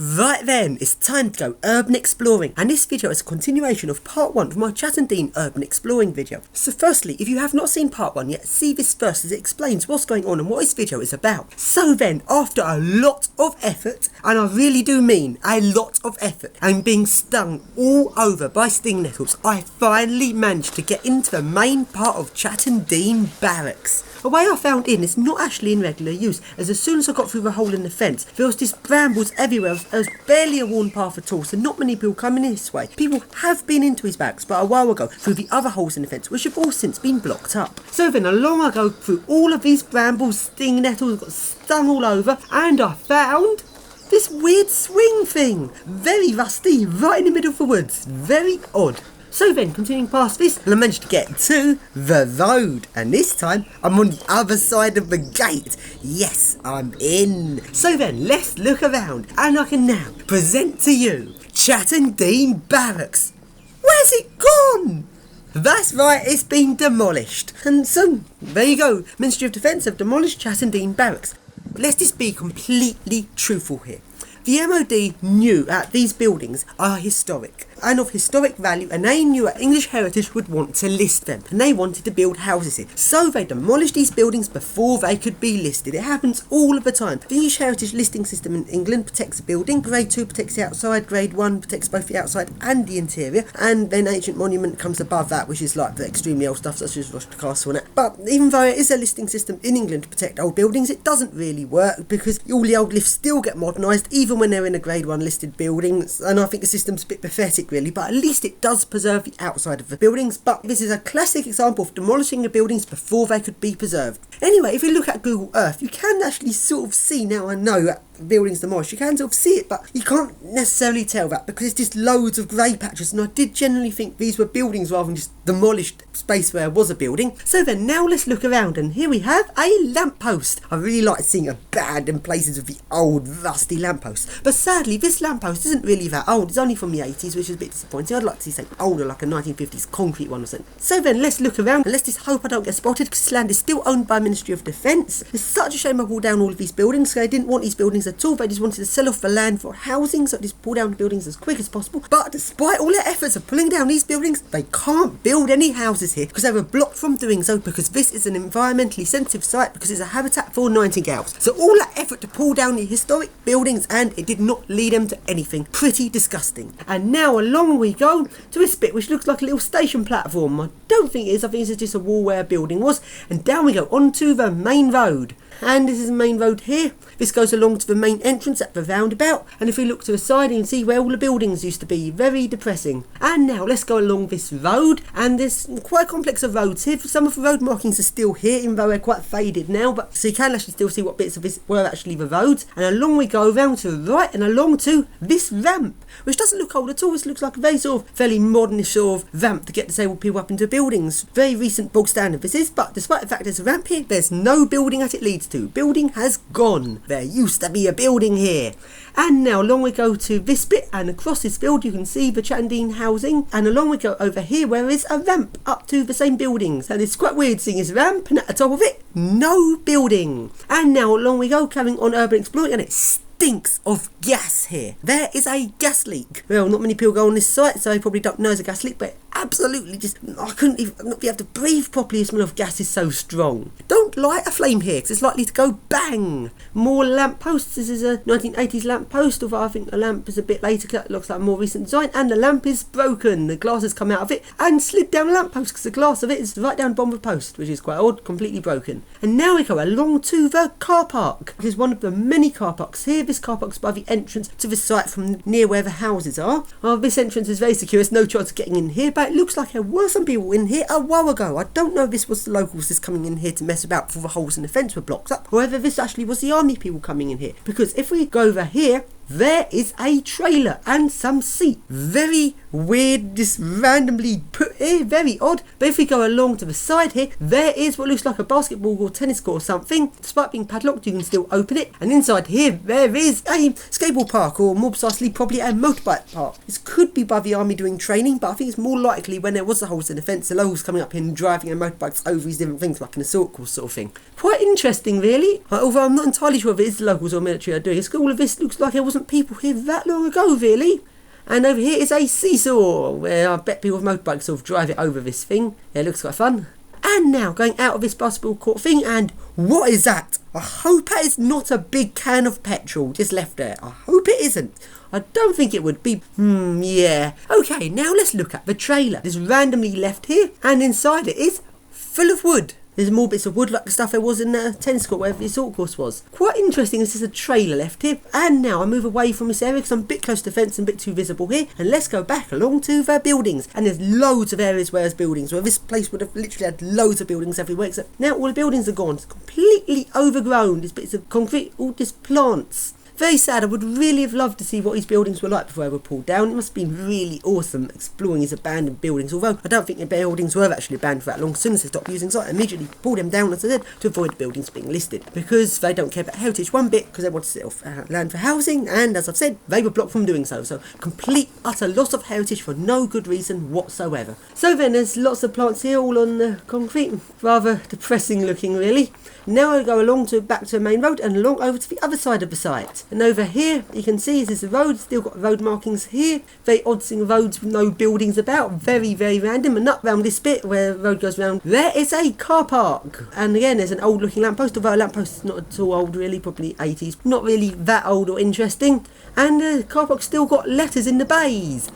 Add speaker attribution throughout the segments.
Speaker 1: Right then, it's time to go urban exploring, and this video is a continuation of part 1 of my Chattenden urban exploring video. So firstly, if you have not seen part 1 yet, see this first as it explains what's going on and what this video is about. So then, after a lot of effort, and I really do mean a lot of effort, and being stung all over by sting nettles, I finally managed to get into the main part of Chattenden Barracks. A way I found in is not actually in regular use, as soon as I got through the hole in the fence, there was just brambles everywhere. There was barely a worn path at all, so not many people coming this way. People have been into his barracks, but a while ago, through the other holes in the fence, which have all since been blocked up. So then along I go through all of these brambles, sting nettles, got stung all over, and I found this weird swing thing. Very rusty, right in the middle of the woods. Very odd. So then, continuing past this, I managed to get to the road, and this time I'm on the other side of the gate. Yes, I'm in. So then, let's look around, and I can now present to you Chattenden Barracks. Where's it gone? That's right, it's been demolished. And so, there you go, Ministry of Defence have demolished Chattenden Barracks. Let's just be completely truthful here. The MOD knew that these buildings are historic and of historic value, and they knew that English Heritage would want to list them, and they wanted to build houses here. So they demolished these buildings before they could be listed. It happens all of the time. The English Heritage listing system in England protects a building. Grade 2 protects the outside, Grade 1 protects both the outside and the interior, and then Ancient Monument comes above that, which is like the extremely old stuff such as Rochester Castle and that. But even though it is a listing system in England to protect old buildings, it doesn't really work, because all the old lifts still get modernised even when they're in a Grade 1 listed building, and I think the system's a bit pathetic really, but at least it does preserve the outside of the buildings. But this is a classic example of demolishing the buildings before they could be preserved. Anyway, if you look at Google Earth, you can actually sort of see, now I know that the building's demolished, you can sort of see it, but you can't necessarily tell that because it's just loads of grey patches, and I did generally think these were buildings rather than just demolished space where there was a building. So then, now let's look around, and here we have a lamppost. I really like seeing abandoned places with the old rusty lampposts, but sadly this lamppost isn't really that old. It's only from the 80s, which is a bit disappointing. I'd like to see something older, like a 1950s concrete one or something. So then, let's look around, and let's just hope I don't get spotted, because this land is still owned by Ministry of Defence. It's such a shame I pulled down all of these buildings, because they didn't want these buildings at all. They just wanted to sell off the land for housing, so just pull down the buildings as quick as possible. But despite all their efforts of pulling down these buildings, they can't build any houses here, because they were blocked from doing so, because this is an environmentally sensitive site, because it's a habitat for nightingales. So all that effort to pull down the historic buildings, and it did not lead them to anything. Pretty disgusting. And now along we go to this bit which looks like a little station platform. I don't think it is. I think this is just a wall where a building was, and down we go onto the main road. And this is the main road here. This goes along to the main entrance at the roundabout, and if we look to the side you can see where all the buildings used to be. Very depressing. And now let's go along this road, and there's quite a complex of roads here. Some of the road markings are still here, even though they're quite faded now, but so you can actually still see what bits of this were actually the roads. And along we go around to the right and along to this ramp, which doesn't look old at all. This looks like a very sort of fairly modern sort of ramp to get disabled people up into buildings. Very recent bog standard this is, but despite the fact there's a ramp here, there's no building that it leads to. Building has gone. There used to be a building here. And now along we go to this bit, and across this field you can see the Chattenden housing, and along we go over here where is a ramp up to the same buildings, and it's quite weird seeing this ramp and at the top of it no building. And now along we go, carrying on urban exploring, and it stinks of gas here. There is a gas leak. Well, not many people go on this site, so they probably don't know it's a gas leak, but absolutely just, I couldn't even not be able to breathe properly. The smell of gas is so strong. Don't light a flame here, because it's likely to go bang. More lampposts. This is a 1980s lamppost, although I think the lamp is a bit later, because it looks like a more recent design, and the lamp is broken. The glass has come out of it and slid down the lamppost, because the glass of it is right down the bottom of the post, which is quite odd, completely broken. And now we go along to the car park. This is one of the many car parks here. This car park's by the entrance to the site from near where the houses are. This entrance is very secure. There's no chance of getting in here, but it looks like there were some people in here a while ago. I don't know if this was the locals just coming in here to mess about before the holes in the fence were blocked up, or whether this actually was the army people coming in here. Because if we go over here, there is a trailer and some seats. Very weird, just randomly put here, very odd. But if we go along to the side here, there is what looks like a basketball or tennis court or something. Despite being padlocked, you can still open it. And inside here, there is a skateboard park, or more precisely, probably a motorbike park. This could be by the army doing training, but I think it's more likely when there was the holes in the fence, the locals coming up here and driving their motorbikes over these different things, like an assault course sort of thing. Quite interesting, really. Although I'm not entirely sure if it is the locals or military are doing it. All of this looks like there wasn't people here that long ago, really. And over here is a seesaw, where I bet people with motorbikes sort of drive it over this thing. Yeah, it looks quite fun. And now, going out of this basketball court thing, and what is that? I hope that is not a big can of petrol just left there. I hope it isn't. I don't think it would be. Yeah. Okay, now let's look at the trailer. It's randomly left here, and inside it is full of wood. There's more bits of wood like the stuff there was in the tennis court where the assault course was. Quite interesting, this is a trailer left here. And now I move away from this area because I'm a bit close to the fence and a bit too visible here. And let's go back along to the buildings. And there's loads of areas where there's buildings. Where this place would have literally had loads of buildings everywhere. Except now all the buildings are gone. It's completely overgrown. There's bits of concrete, all just plants. Very sad. I would really have loved to see what these buildings were like before they were pulled down. It must have been really awesome exploring these abandoned buildings, although I don't think the buildings were actually abandoned for that long. As soon as they stopped using site, I immediately pulled them down, as I said, to avoid the buildings being listed, because they don't care about heritage one bit, because they want to set off land for housing, and as I've said, they were blocked from doing so. So complete utter loss of heritage for no good reason whatsoever. So then there's lots of plants here all on the concrete, rather depressing looking really. Now I go along to back to the main road and along over to the other side of the site. And over here you can see this is the road, still got road markings here. Very odd seeing roads with no buildings about, very random. And up round this bit where the road goes round, there is a car park. And again there's an old looking lamppost, although a lamppost is not at all old really, probably 80s. Not really that old or interesting. And the car park's still got letters in the bays.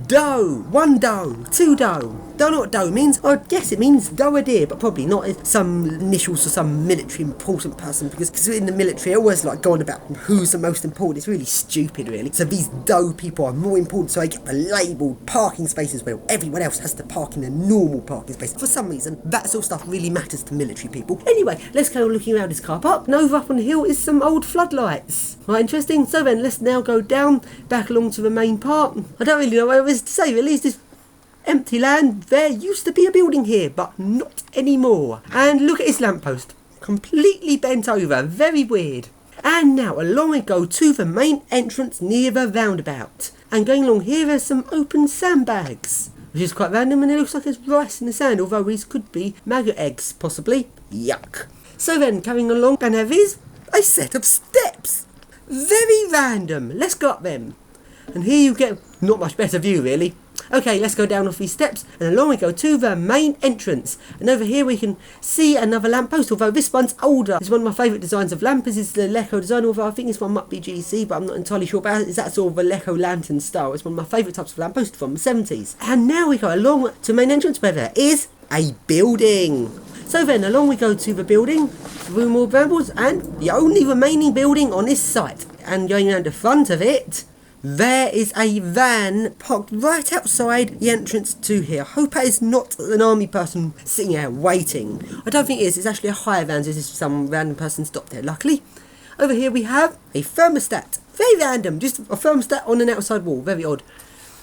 Speaker 1: Doe, 1 doe, 2 doe. Don't know what doe means. I guess it means doe a deer, but probably not. It's some initials for some military important person, because in the military I always like going about who's the most important. It's really stupid really. So these doe people are more important, so they get the labelled parking spaces where everyone else has to park in a normal parking space. For some reason that sort of stuff really matters to military people. Anyway, let's go looking around this car park, and over up on the hill is some old floodlights. Right, interesting. So then let's now go down back along to the main part. I don't really know what there is to say really. It's this empty land. There used to be a building here, but not anymore. And look at this lamppost, completely bent over, very weird. And now along we go to the main entrance near the roundabout. And going along here there's some open sandbags, which is quite random, and it looks like there's rice in the sand, although these could be maggot eggs, possibly. Yuck. So then carrying along, and there is a set of steps. Very random. Let's go up them. And here you get not much better view really. Okay, let's go down off these steps and along we go to the main entrance. And over here we can see another lamppost, although this one's older. It's one of my favourite designs of lamp. This is the Leco design, although I think this one might be GC, but I'm not entirely sure about it. It's that sort of a Leco lantern style. It's one of my favourite types of lamppost from the 70s. And now we go along to the main entrance where there is a building. So then along we go to the building, through more brambles, and the only remaining building on this site. And going around the front of it, there is a van parked right outside the entrance to here. I hope that is not an army person sitting there waiting. I don't think it is. It's actually a hire van. This is some random person stopped there, luckily. Over here we have a thermostat. Very random. Just a thermostat on an outside wall. Very odd.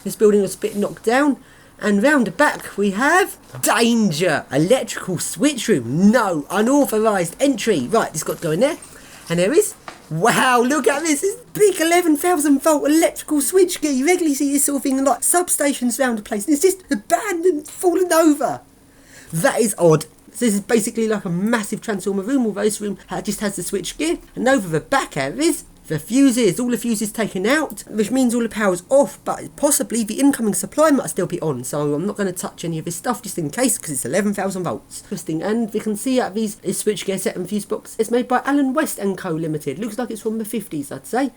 Speaker 1: This building was a bit knocked down. And round the back we have danger. Electrical switch room. No. Unauthorised entry. Right, this got to go in there. And there is. Wow, look at this. This big 11,000 volt electrical switchgear. You regularly see this sort of thing in like substations around the place. And it's just abandoned, fallen over. That is odd. So this is basically like a massive transformer room, although this room just has the switchgear. And over the back there is the fuses, all the fuses taken out, which means all the power's off, but possibly the incoming supply might still be on, so I'm not going to touch any of this stuff just in case, because it's 11,000 volts. Interesting, and we can see out these switchgear set and fuse box. It's made by Allen West & Co Limited. Looks like it's from the 50s, I'd say.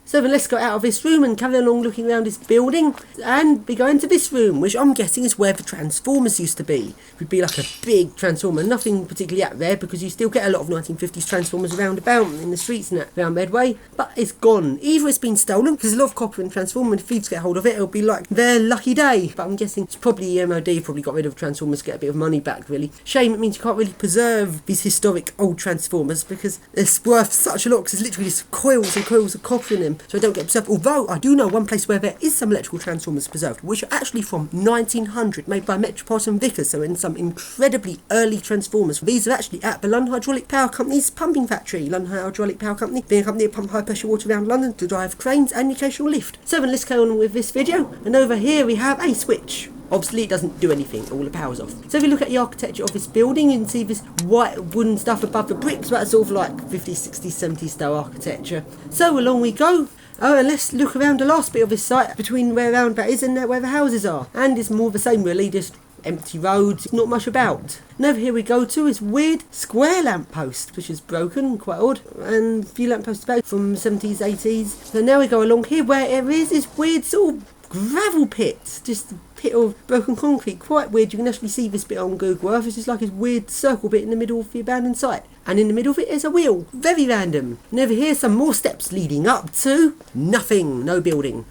Speaker 1: So then let's go out of this room and carry along looking around this building, and we go into this room, which I'm guessing is where the transformers used to be. It would be like a big transformer, nothing particularly out there because you still get a lot of 1950s transformers around about in the streets and that around Medway, but it's gone. Either it's been stolen, because there's a lot of copper in transformer, and if thieves get hold of it, it'll be like their lucky day. But I'm guessing it's probably MOD probably got rid of transformers to get a bit of money back really. Shame, it means you can't really preserve these historic old transformers because it's worth such a lot, because there's literally just coils and coils of copper in them. them so they don't get preserved. Although I do know one place where there is some electrical transformers preserved, which are actually from 1900, made by Metropolitan Vickers, so in some incredibly early transformers. These are actually at the London Hydraulic Power Company's pumping factory. London Hydraulic Power Company being a company that pump high pressure water around London to drive cranes and the occasional lift. So then let's go on with this video, and over here we have a switch. Obviously it doesn't do anything, all the power's off. So if you look at the architecture of this building, you can see this white wooden stuff above the bricks, that's sort of like 50s, 60s, 70s style architecture. So along we go. Oh, and let's look around the last bit of this site, between where roundabout is and where the houses are. And it's more the same really, just empty roads, not much about. And over here we go to this weird square lamppost, which is broken, quite odd, and a few lampposts about from 70s, 80s. So now we go along here where there is this weird sort of gravel pit, just a pit of broken concrete, quite weird. You can actually see this bit on Google Earth. It's just like this weird circle bit in the middle of the abandoned site, and in the middle of it is a wheel, very random. And over here some more steps leading up to nothing, no building.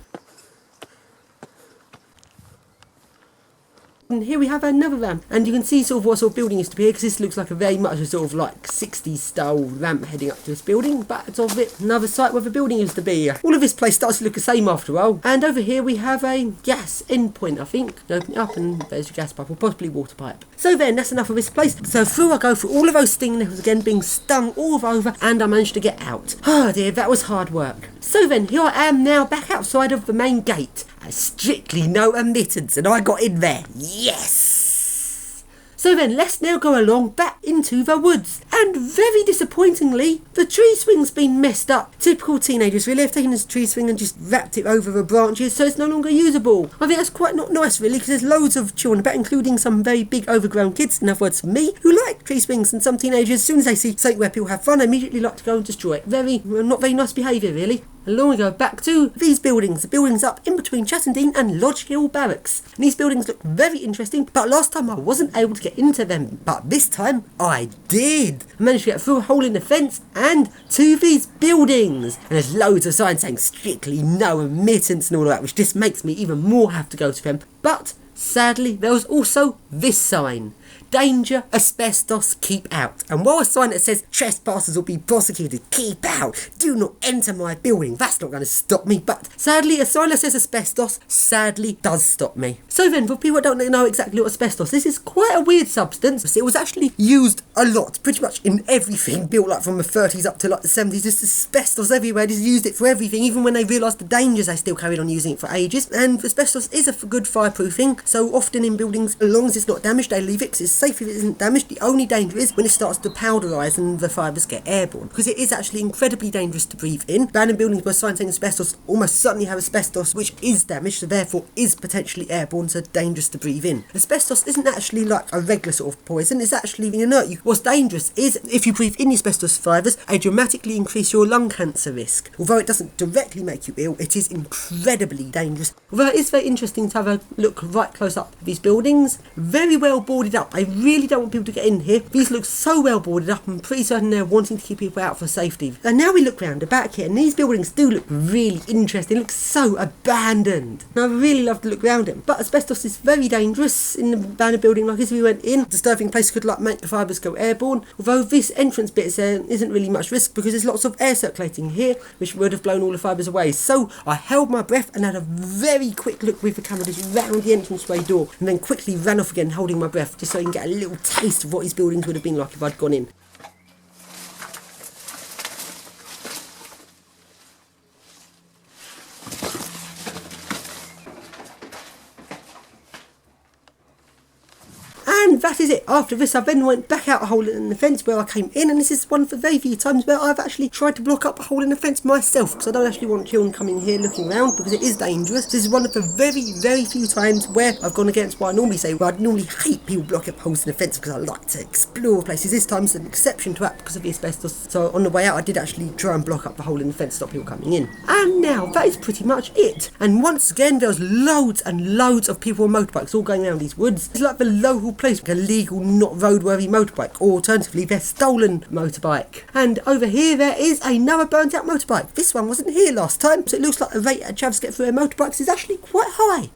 Speaker 1: And here we have another ramp, and you can see sort of what sort of building used to be here, because this looks like a very much a sort of like 60s style ramp heading up to this building. But it's of it another site where the building used to be. All of this place starts to look the same after a while. And over here we have a gas endpoint, I think. Open it up and there's your gas pipe, or possibly water pipe. So then that's enough of this place. So through I go through all of those sting nettles again, being stung all over, and I managed to get out. Oh dear, that was hard work. So then here I am now back outside of the main gate. Strictly no admittance, and I got in there. Yes! So then let's now go along back into the woods. And very disappointingly, the tree swing's been messed up. Typical teenagers really have taken this tree swing and just wrapped it over the branches so it's no longer usable. I think that's quite not nice really, because there's loads of children about, including some very big overgrown kids, in other words me, who like tree swings, and some teenagers, as soon as they see something where people have fun, immediately like to go and destroy it. Not very nice behaviour really. Along we go back to these buildings, the buildings up in between Chattenden and Lodge Hill Barracks. And these buildings look very interesting, but last time I wasn't able to get into them, but this time I did. I managed to get through a hole in the fence and to these buildings. And there's loads of signs saying strictly no admittance and all of that, which just makes me even more have to go to them. But sadly, there was also this sign. Danger, asbestos, keep out. And while a sign that says trespassers will be prosecuted, keep out, do not enter my building, that's not going to stop me. But sadly, a sign that says asbestos sadly does stop me. So then, for people that don't know exactly what asbestos is, it's quite a weird substance. It was actually used a lot, pretty much in everything built like from the 30s up to like the 70s. Just asbestos everywhere, just used it for everything. Even when they realised the dangers, they still carried on using it for ages. And asbestos is a good fireproofing, so often in buildings, as long as it's not damaged, they leave it because it's safe if it isn't damaged. The only danger is when it starts to powderise and the fibres get airborne, because it is actually incredibly dangerous to breathe in. Abandoned buildings where signs saying asbestos almost certainly have asbestos, which is damaged, so therefore is potentially airborne, so dangerous to breathe in. Asbestos isn't actually like a regular sort of poison, it's actually inert. What's dangerous is if you breathe in the asbestos fibres, they dramatically increase your lung cancer risk. Although it doesn't directly make you ill, it is incredibly dangerous. Although it is very interesting to have a look right close up at these buildings. Very well boarded up. I really don't want people to get in here. These look so well boarded up. I'm pretty certain they're wanting to keep people out for safety. And now we look round the back here, and these buildings do look really interesting. They look so abandoned. And I really love to look round them. But asbestos is very dangerous in the abandoned building like this. We went in. Disturbing place could like make the fibres go airborne. Although this entrance bit isn't really much risk, because there's lots of air circulating here, which would have blown all the fibres away. So I held my breath and had a very quick look with the camera just round the entranceway door, and then quickly ran off again holding my breath, just so I can get a little taste of what these buildings would have been like if I'd gone in. And that is it. After this, I then went back out a hole in the fence where I came in, and this is one of the very few times where I've actually tried to block up a hole in the fence myself, because I don't actually want children coming here looking around, because it is dangerous. This is one of the very, very few times where I've gone against what I normally say, where I normally hate people blocking up holes in the fence, because I like to explore places. This time's an exception to that because of the asbestos. So on the way out, I did actually try and block up the hole in the fence, stop people coming in. And now that is pretty much it. And once again, there's loads and loads of people on motorbikes all going around these woods. It's like the local place, like a legal, not roadworthy motorbike, or alternatively their stolen motorbike. And over here there is another burnt out motorbike. This one wasn't here last time, so it looks like the rate at Chavs get through their motorbikes is actually quite high.